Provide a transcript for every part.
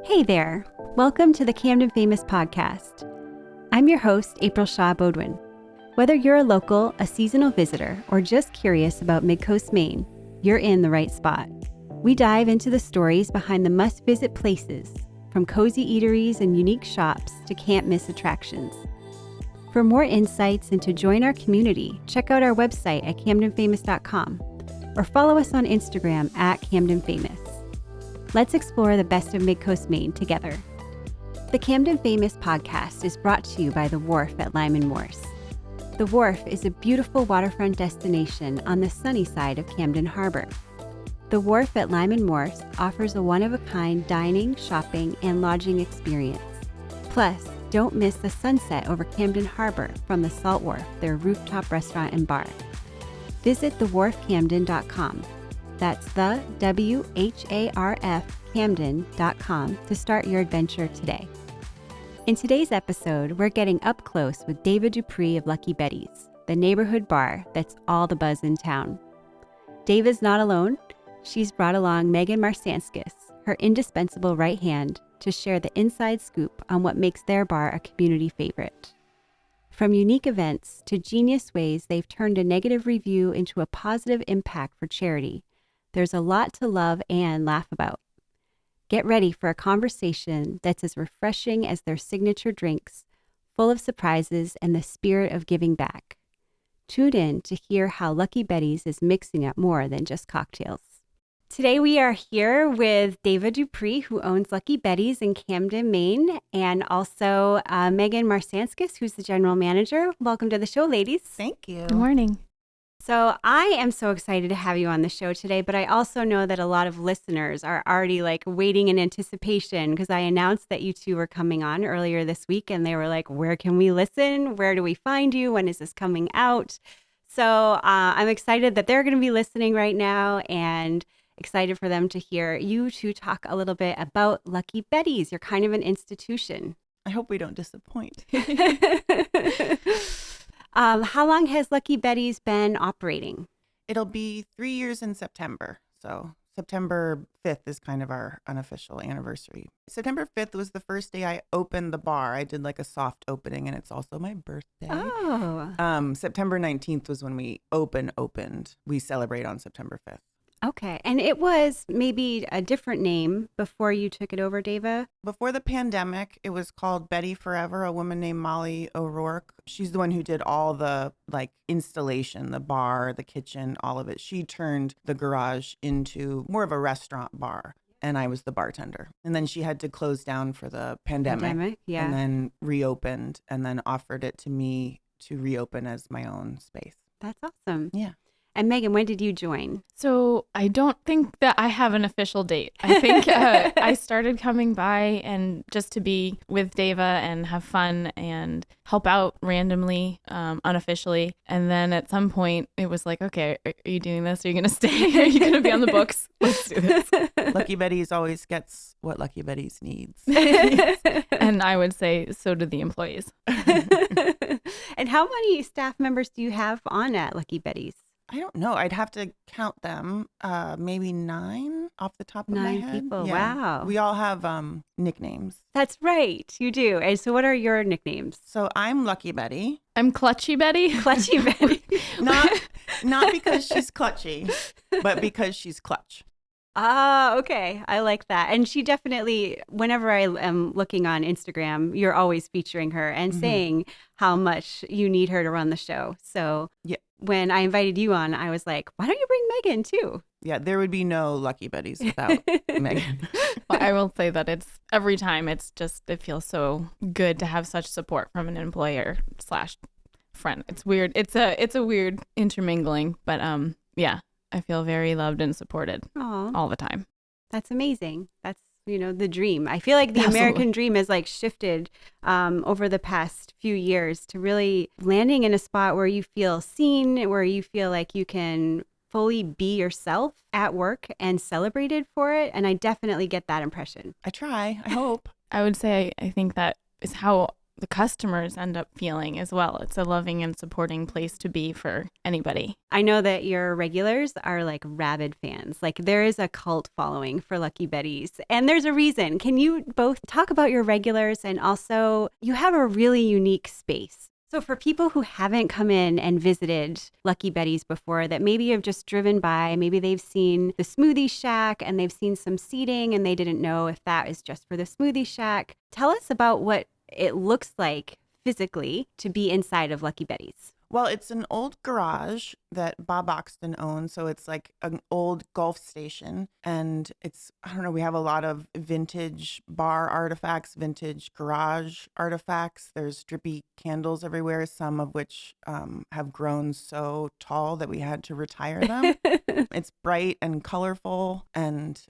Hey there. Welcome to the Camden Famous podcast. I'm your host, April Shaw-Beaudoin. Whether you're a local, a seasonal visitor, or just curious about Mid-Coast Maine, you're in the right spot. We dive into the stories behind the must-visit places, from cozy eateries and unique shops to can't-miss attractions. For more insights and to join our community, check out our website at camdenfamous.com or follow us on Instagram at camdenfamous. Let's explore the best of Mid-Coast Maine together. The Camden Famous podcast is brought to you by The Wharf at Lyman Morse. The Wharf is a beautiful waterfront destination on the sunny side of Camden Harbor. The Wharf at Lyman Morse offers a one-of-a-kind dining, shopping, and lodging experience. Plus, don't miss the sunset over Camden Harbor from the Salt Wharf, their rooftop restaurant and bar. Visit thewharfcamden.com. That's the WHARF Camden.com to start your adventure today. In today's episode, we're getting up close with Daiva Deupree of Lucky Betty's, the neighborhood bar that's all the buzz in town. Daiva's not alone. She's brought along Megan Marsanskis, her indispensable right hand, to share the inside scoop on what makes their bar a community favorite. From unique events to genius ways they've turned a negative review into a positive impact for charity, there's a lot to love and laugh about. Get ready for a conversation that's as refreshing as their signature drinks, full of surprises and the spirit of giving back. Tune in to hear how Lucky Betty's is mixing up more than just cocktails. Today we are here with Daiva Deupree, who owns Lucky Betty's in Camden, Maine, and also Megan Marsanskis, who's the general manager. Welcome to the show, ladies. Thank you. Good morning. So I am so excited to have you on the show today, but I also know that a lot of listeners are already waiting in anticipation because I announced that you two were coming on earlier this week and they were like, where can we listen? Where do we find you? When is this coming out? So I'm excited that they're going to be listening right now and excited for them to hear you two talk a little bit about Lucky Betty's. You're kind of an institution. I hope we don't disappoint. How long has Lucky Betty's been operating? It'll be 3 years in September. So September 5th is kind of our unofficial anniversary. September 5th was the first day I opened the bar. I did a soft opening and it's also my birthday. Oh. September 19th was when we opened. We celebrate on September 5th. Okay. And it was maybe a different name before you took it over, Daiva? Before the pandemic, it was called Betty Forever, a woman named Molly O'Rourke. She's the one who did all the installation, the bar, the kitchen, all of it. She turned the garage into more of a restaurant bar. And I was the bartender. And then she had to close down for the pandemic. Yeah. And then reopened and then offered it to me to reopen as my own space. That's awesome. Yeah. And Megan, when did you join? So I don't think that I have an official date. I think I started coming by and just to be with Daiva and have fun and help out randomly, unofficially. And then at some point it was like, okay, are you doing this? Are you going to stay? Are you going to be on the books? Let's do this. Lucky Betty's always gets what Lucky Betty's needs. And I would say so do the employees. And how many staff members do you have on at Lucky Betty's? I don't know. I'd have to count them. Maybe 9 off the top of my head. 9 people. Yeah. Wow. We all have nicknames. That's right. You do. And so what are your nicknames? So I'm Lucky Betty. I'm Clutchy Betty. Clutchy Betty. Not because she's clutchy, but because she's clutch. Ah, okay. I like that. And she definitely, whenever I am looking on Instagram, you're always featuring her and saying how much you need her to run the show. So yeah. When I invited you on, I was like, why don't you bring Megan too? Yeah, there would be no Lucky Betty's without Megan. Well, I will say that it's every time it feels so good to have such support from an employer / friend. It's weird. It's a weird intermingling, but yeah, I feel very loved and supported all the time. That's amazing. That's, the dream. I feel like the Absolutely. American dream has shifted over the past few years to really landing in a spot where you feel seen, where you feel like you can fully be yourself at work and celebrated for it. And I definitely get that impression. I try. I hope. I would say I think that is how the customers end up feeling as well. It's a loving and supporting place to be for anybody. I know that your regulars are like rabid fans. Like there is a cult following for Lucky Betty's, and there's a reason. Can you both talk about your regulars, and also you have a really unique space? So for people who haven't come in and visited Lucky Betty's before, that maybe have just driven by, maybe they've seen the smoothie shack and they've seen some seating and they didn't know if that is just for the smoothie shack. Tell us about what it looks like physically to be inside of Lucky Betty's. Well, it's an old garage that Bob Oxton owns. So it's like an old Gulf station. And it's, I don't know, we have a lot of vintage bar artifacts, vintage garage artifacts. There's drippy candles everywhere, some of which have grown so tall that we had to retire them. It's bright and colorful. And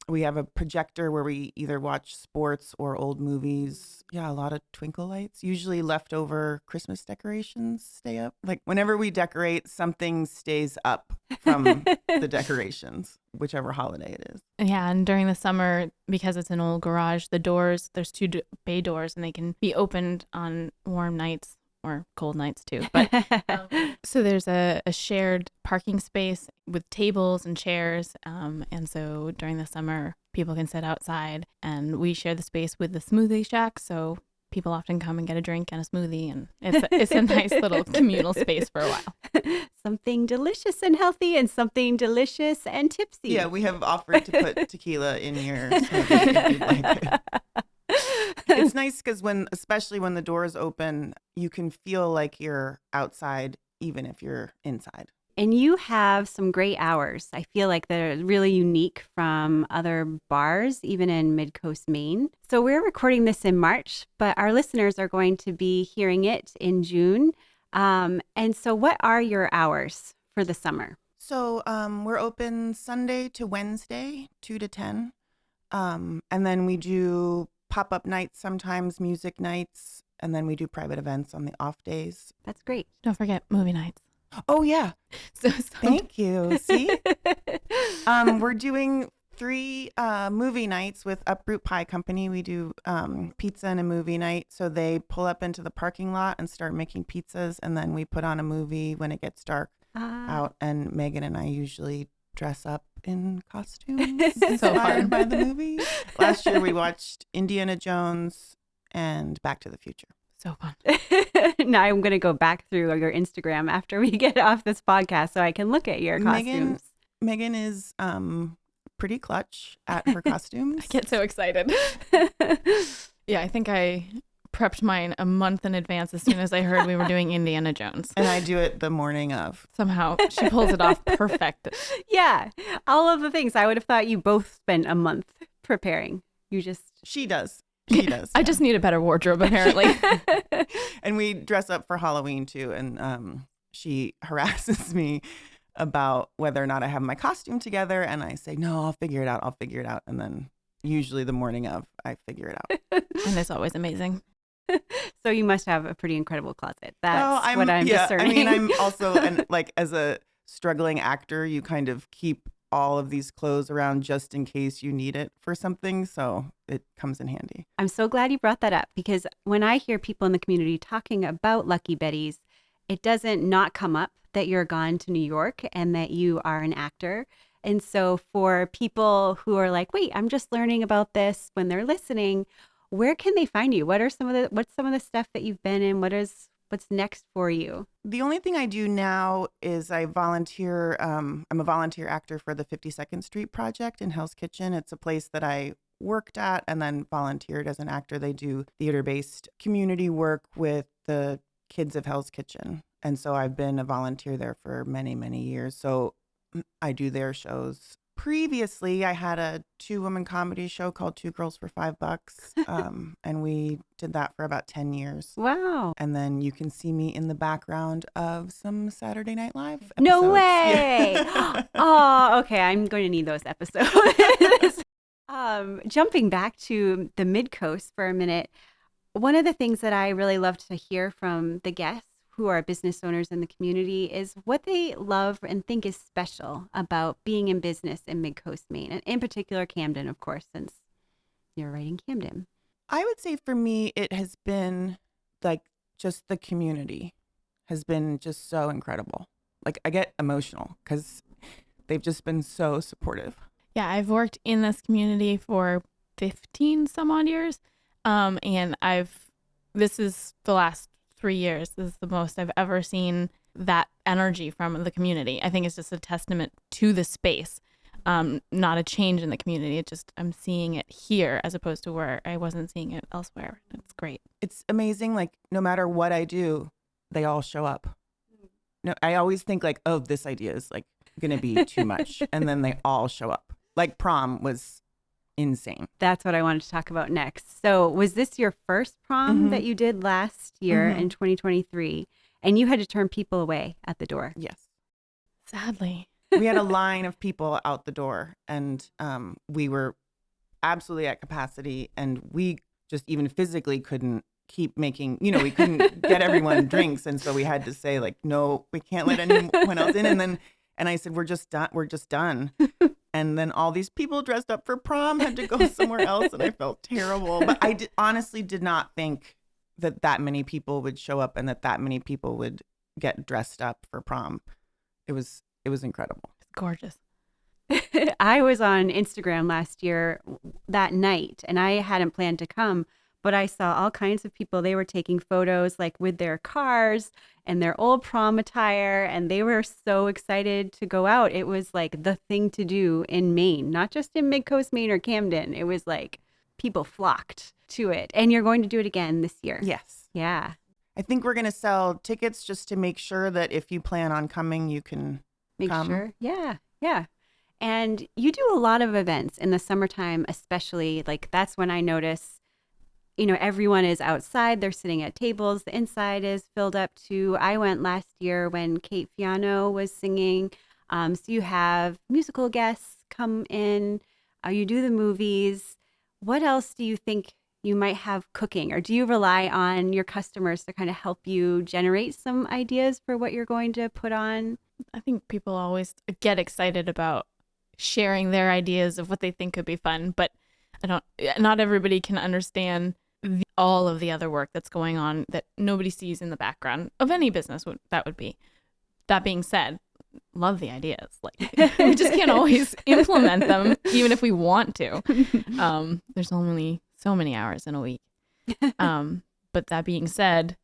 we have a projector where we either watch sports or old movies. Yeah, a lot of twinkle lights, usually leftover Christmas decorations stay up. Like whenever we decorate, something stays up from the decorations, whichever holiday it is. Yeah, and during the summer, because it's an old garage, the doors, there's two bay doors, and they can be opened on warm nights or cold nights too. But so there's a shared parking space with tables and chairs. And so during the summer, people can sit outside, and we share the space with the smoothie shack. So people often come and get a drink and a smoothie, and it's a nice little communal space for a while. Something delicious and healthy, and something delicious and tipsy. Yeah, we have offered to put tequila in your smoothie if you'd like it. It's nice because especially when the doors open, you can feel like you're outside, even if you're inside. And you have some great hours. I feel like they're really unique from other bars, even in Mid-Coast Maine. So we're recording this in March, but our listeners are going to be hearing it in June. And so what are your hours for the summer? So we're open Sunday to Wednesday, 2 to 10. And then we do pop-up nights sometimes, music nights, and then we do private events on the off days. That's great. Don't forget movie nights. Oh, yeah. So Thank you. See? We're doing 3 movie nights with Uproot Pie Company. We do pizza and a movie night. So they pull up into the parking lot and start making pizzas. And then we put on a movie when it gets dark out. And Megan and I usually dress up in costumes inspired by the movie. Last year we watched Indiana Jones and Back to the Future. So fun. Now I'm going to go back through your Instagram after we get off this podcast so I can look at your costumes. Megan is pretty clutch at her costumes. I get so excited. Yeah, I think I prepped mine a month in advance as soon as I heard we were doing Indiana Jones. And I do it the morning of. Somehow she pulls it off perfect. Yeah, all of the things. I would have thought you both spent a month preparing. She does. She does. I just need a better wardrobe, apparently. And we dress up for Halloween too. And she harasses me about whether or not I have my costume together. And I say, no, I'll figure it out. And then usually the morning of, I figure it out. And it's always amazing. So you must have a pretty incredible closet. That's what I'm discerning. I mean, I'm also, as a struggling actor, you kind of keep all of these clothes around just in case you need it for something. So it comes in handy. I'm so glad you brought that up, because when I hear people in the community talking about Lucky Betty's, it doesn't not come up that you're gone to New York and that you are an actor. And so for people who are like, wait, I'm just learning about this, when they're listening, where can they find you? What's some of the stuff that you've been in? What's next for you? The only thing I do now is I volunteer. I'm a volunteer actor for the 52nd Street Project in Hell's Kitchen. It's a place that I worked at and then volunteered as an actor. They do theater-based community work with the kids of Hell's Kitchen. And so I've been a volunteer there for many, many years. So I do their shows. Previously, I had a 2-woman comedy show called Two Girls for $5. And we did that for about 10 years. Wow. And then you can see me in the background of some Saturday Night Live episodes. No way. Yeah. Oh, okay. I'm going to need those episodes. Jumping back to the Mid-Coast for a minute, one of the things that I really loved to hear from the guests who are business owners in the community is what they love and think is special about being in business in Mid-Coast Maine, and in particular Camden, of course, since you're right in Camden. I would say for me, it has been like just the community has been just so incredible. Like I get emotional because they've just been so supportive. Yeah, I've worked in this community for 15 some odd years. And this is the last 3 years. This is the most I've ever seen that energy from the community. I think it's just a testament to the space, not a change in the community. It just, I'm seeing it here as opposed to where I wasn't seeing it elsewhere. It's great. It's amazing. Like no matter what I do, they all show up. No, I always think like, oh, this idea is like going to be too much. And then they all show up. Like prom was insane. That's what I wanted to talk about next. So was this your first prom that you did last year in 2023? And you had to turn people away at the door. Yes. Sadly. We had a line of people out the door and we were absolutely at capacity and we just even physically couldn't keep making, we couldn't get everyone drinks. And so we had to say like, no, we can't let anyone else in. And I said, we're just done. And then all these people dressed up for prom had to go somewhere else. And I felt terrible. But I honestly did not think that many people would show up and that many people would get dressed up for prom. It was incredible. It's gorgeous. I was on Instagram last year that night and I hadn't planned to come, but I saw all kinds of people. They were taking photos like with their cars and their old prom attire, and they were so excited to go out. It was like the thing to do in Maine, not just in Midcoast Maine or Camden. It was like people flocked to it. And you're going to do it again this year. Yes. Yeah. I think we're going to sell tickets just to make sure that if you plan on coming, you can come. Sure. Yeah. Yeah. And you do a lot of events in the summertime, especially. Like that's when I notice, everyone is outside. They're sitting at tables. The inside is filled up too. I went last year when Kate Fiano was singing. So you have musical guests come in. You do the movies. What else do you think you might have cooking? Or do you rely on your customers to kind of help you generate some ideas for what you're going to put on? I think people always get excited about sharing their ideas of what they think could be fun, but not everybody can understand all of the other work that's going on that nobody sees in the background of any business. That would be. That being said, love the ideas. Like we just can't always implement them, even if we want to. There's only so many hours in a week. But that being said,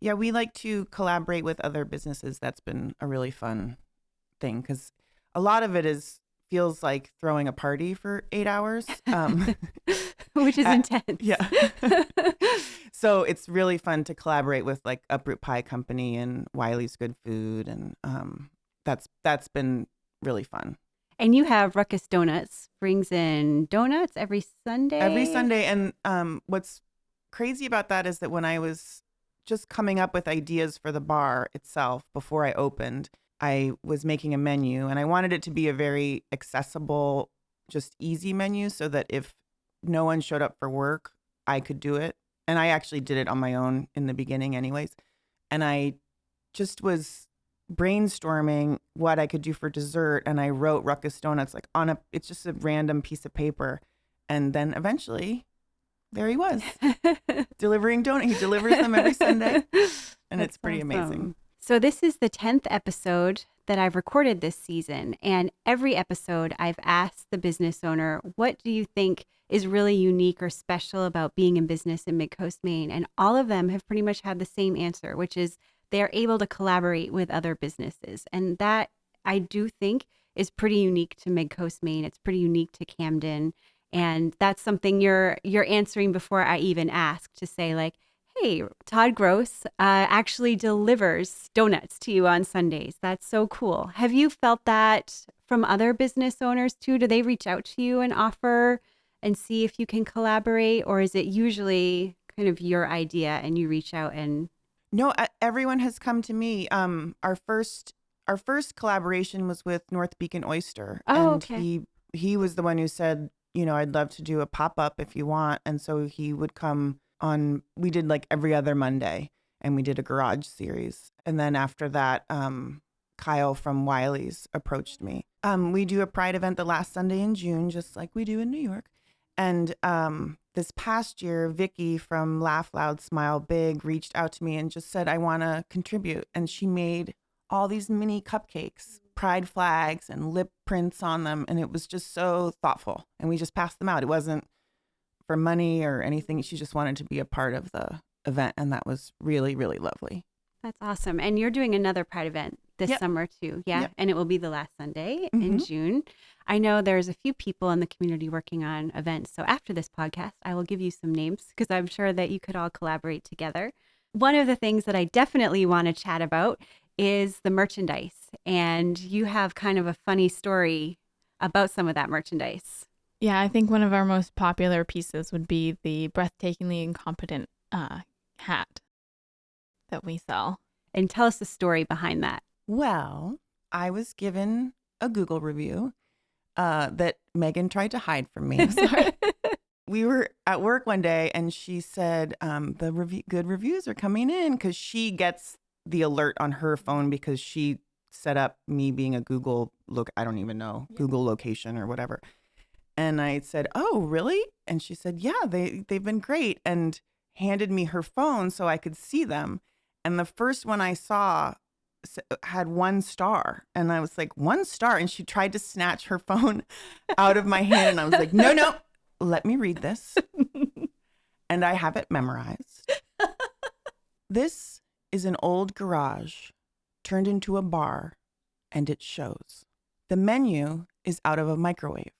yeah, we like to collaborate with other businesses. That's been a really fun thing because a lot of it feels like throwing a party for 8 hours, which is intense. Yeah. So it's really fun to collaborate with like Uproot Pie Company and Wiley's Good Food, and that's been really fun. And you have Ruckus Donuts brings in donuts every Sunday. And what's crazy about that is that when I was just coming up with ideas for the bar itself before I opened, I was making a menu and I wanted it to be a very accessible, just easy menu so that if no one showed up for work, I could do it. And I actually did it on my own in the beginning anyways. And I just was brainstorming what I could do for dessert. And I wrote Ruckus Donuts like it's just a random piece of paper. And then eventually there he was delivering donuts. He delivers them every Sunday. And it's pretty amazing. So this is the 10th episode that I've recorded this season. And every episode I've asked the business owner, what do you think is really unique or special about being in business in Midcoast Maine? And all of them have pretty much had the same answer, which is they're able to collaborate with other businesses. And that I do think is pretty unique to Midcoast Maine. It's pretty unique to Camden. And that's something you're answering before I even ask, to say like, hey, Todd Gross actually delivers donuts to you on Sundays. That's so cool. Have you felt that from other business owners too? Do they reach out to you and offer and see if you can collaborate? Or is it usually kind of your idea and you reach out and... No, everyone has come to me. Our first collaboration was with North Beacon Oyster. Oh, and okay. He was the one who said, I'd love to do a pop-up if you want. And so he would come on, we did like every other Monday and we did a garage series. And then after that, Kyle from Wiley's approached me. We do a Pride event the last Sunday in June, just like we do in New York. And this past year, Vicky from Laugh Loud, Smile Big reached out to me and just said, I want to contribute. And she made all these mini cupcakes, pride flags and lip prints on them. And it was just so thoughtful. And we just passed them out. It wasn't for money or anything. She just wanted to be a part of the event. And that was really, really lovely. That's awesome. And you're doing another Pride event this summer too. Yeah. Yep. And it will be the last Sunday in June. I know there's a few people in the community working on events. So after this podcast, I will give you some names because I'm sure that you could all collaborate together. One of the things that I definitely want to chat about is the merchandise. And you have kind of a funny story about some of that merchandise. Yeah, I think one of our most popular pieces would be the breathtakingly incompetent hat that we sell. And tell us the story behind that. Well, I was given a Google review that Megan tried to hide from me. Sorry. We were at work one day and she said, good reviews are coming in, because she gets the alert on her phone because she set up me being a Google Google location or whatever. And I said, oh, really? And she said, yeah, they've been great, and handed me her phone so I could see them. And the first one I saw had 1 star. And I was like, 1 star? And she tried to snatch her phone out of my hand. And I was like, no, let me read this. And I have it memorized. This is an old garage turned into a bar, and it shows. The menu is out of a microwave.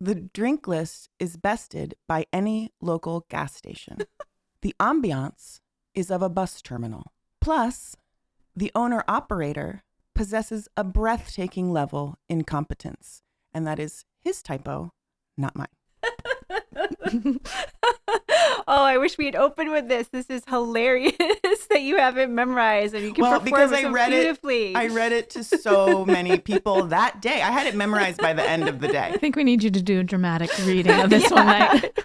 The drink list is bested by any local gas station. The ambiance is of a bus terminal. Plus, the owner-operator possesses a breathtaking level incompetence, and that is his typo, not mine. Oh, I wish we had opened with this. This is hilarious that you have it memorized and you can perform it so beautifully. I read it to so many people that day. I had it memorized by the end of the day. I think we need you to do a dramatic reading of this one night.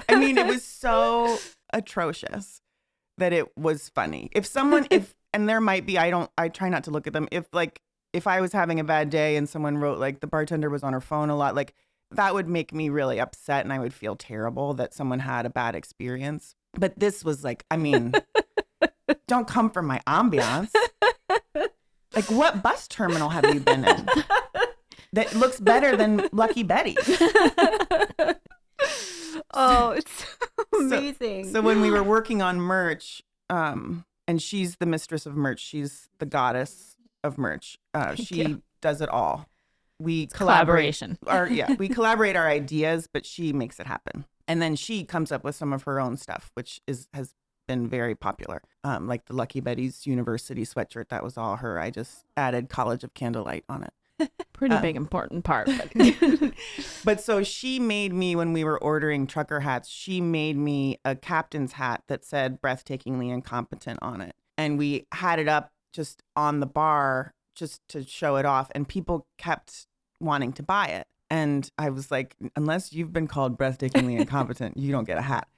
I mean, it was so atrocious that it was funny. And there might be, I try not to look at them. If I was having a bad day and someone wrote like the bartender was on her phone a lot, like that would make me really upset and I would feel terrible that someone had a bad experience. But this was like, I mean, don't come for my ambiance. Like, what bus terminal have you been in that looks better than Lucky Betty? Oh, it's amazing. So when we were working on merch, and she's the mistress of merch, she's the goddess of merch. She does it all. We Collaboration. We collaborate our ideas, but she makes it happen. And then she comes up with some of her own stuff, which has been very popular. Like the Lucky Betty's University sweatshirt, that was all her. I just added College of Candlelight on it. Pretty big, important part. But. But so she made me, when we were ordering trucker hats, she made me a captain's hat that said breathtakingly incompetent on it. And we had it up just on the bar just to show it off. And people kept wanting to buy it. And I was like, unless you've been called breathtakingly incompetent, you don't get a hat.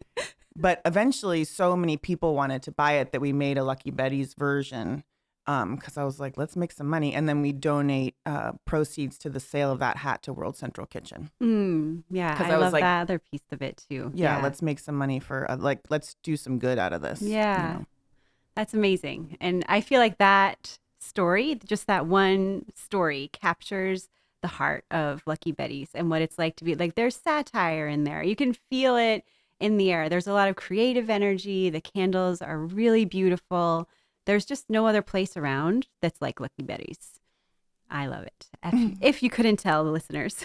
But eventually so many people wanted to buy it that we made a Lucky Betty's version. Because I was like, let's make some money. And then we donate proceeds to the sale of that hat to World Central Kitchen. Yeah, I love that other piece of it too. Yeah, let's make some money for, let's do some good out of this. Yeah, that's amazing. And I feel like that story, just that one story, captures the heart of Lucky Betty's and what it's like to be like, there's satire in there. You can feel it in the air. There's a lot of creative energy. The candles are really beautiful. There's just no other place around that's like Lucky Betty's. I love it. If you couldn't tell, listeners,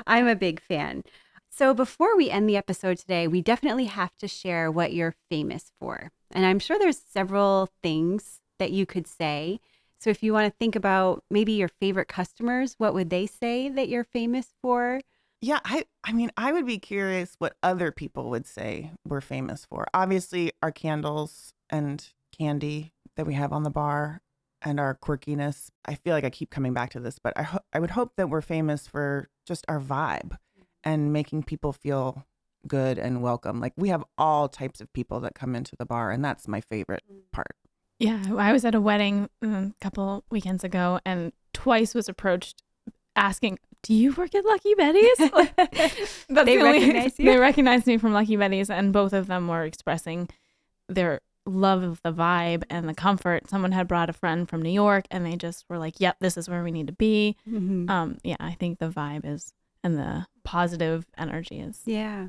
I'm a big fan. So before we end the episode today, we definitely have to share what you're famous for. And I'm sure there's several things that you could say. So if you want to think about maybe your favorite customers, what would they say that you're famous for? Yeah, I mean, I would be curious what other people would say we're famous for. Obviously, our candles and candy that we have on the bar and our quirkiness. I feel like I keep coming back to this, but I would hope that we're famous for just our vibe and making people feel good and welcome. Like, we have all types of people that come into the bar, and that's my favorite part. Yeah, I was at a wedding a couple weekends ago and twice was approached asking do you work at Lucky Betty's? They recognize you? They recognized me from Lucky Betty's, and both of them were expressing their love of the vibe and the comfort. Someone had brought a friend from New York, and they just were like, yep, this is where we need to be. Yeah, I think the vibe is, and the positive energy is. Yeah.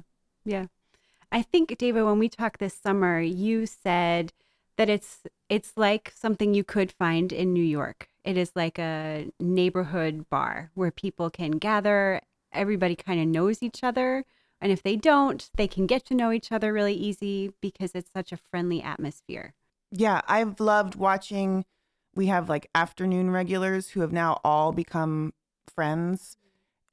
I think, Daiva, when we talked this summer, you said that it's like something you could find in New York. It is like a neighborhood bar where people can gather. Everybody kind of knows each other. And if they don't, they can get to know each other really easy because it's such a friendly atmosphere. Yeah, I've loved watching. We have like afternoon regulars who have now all become friends.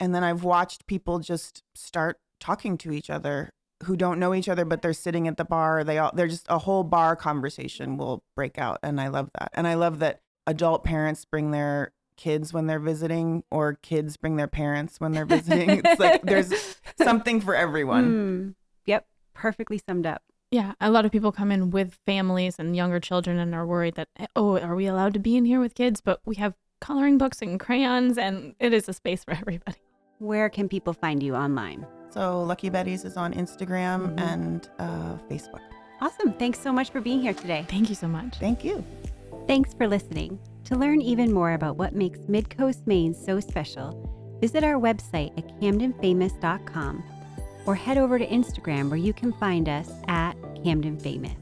And then I've watched people just start talking to each other who don't know each other, but they're sitting at the bar. They're just a whole bar conversation will break out. And I love that. And I love that adult parents bring their kids when they're visiting, or kids bring their parents when they're visiting. It's like there's something for everyone. Yep. Perfectly summed up. Yeah, a lot of people come in with families and younger children and are worried that, oh, are we allowed to be in here with kids? But we have coloring books and crayons, and it is a space for everybody. Where can people find you online? So Lucky Betty's is on Instagram and Facebook. Awesome. Thanks so much for being here today. Thank you so much. Thank you. Thanks for listening. To learn even more about what makes Midcoast Maine so special, visit our website at camdenfamous.com or head over to Instagram where you can find us at CamdenFamous.